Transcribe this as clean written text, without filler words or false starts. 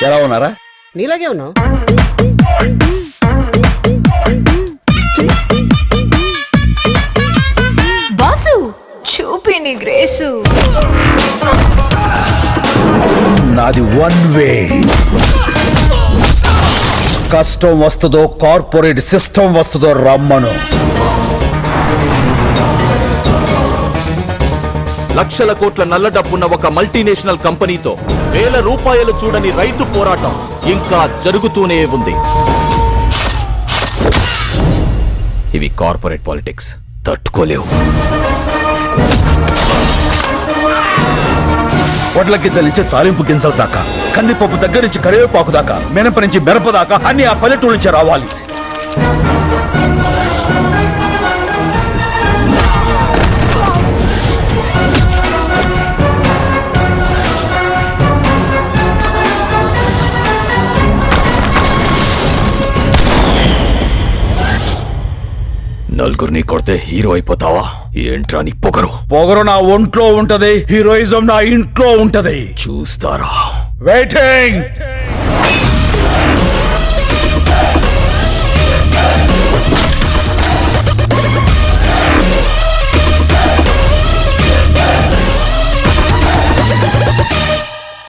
ఎలా ఉన్నారా? నీలాగే ఉన్నావు. బాసు చూపిండి గ్రేసు. నాది వన్ వే. కష్టం వస్తుందో కార్పొరేట్ సిస్టమ్ వస్తుందో రమ్మను. లక్షల కోట్ల నల్ల డబ్బున్న ఒక మల్టీనేషనల్ కంపెనీతో వేల రూపాయలు చూడని రైతు పోరాటం ఇంకా జరుగుతూనే ఉంది. ఇవి కార్పొరేట్ పాలిటిక్స్ తట్టుకోలేవు. వడ్ల గింజల నుంచి తాలింపు గింజల దాకా, కందిపప్పు దగ్గర నుంచి కరివేపాకు దాకా, మినప నుంచి మిరప దాకా అన్ని ఆ పల్లెటూరు నుంచి రావాలి. నలుగురిని కొడితే హీరో అయిపోతావా? ఏంట్రా నీ పొగరు? పొగరు నా ఒంట్లో ఉంటది, హీరోయిజం నా ఇంట్లో ఉంటది. చూస్తారా? వెయిటింగ్.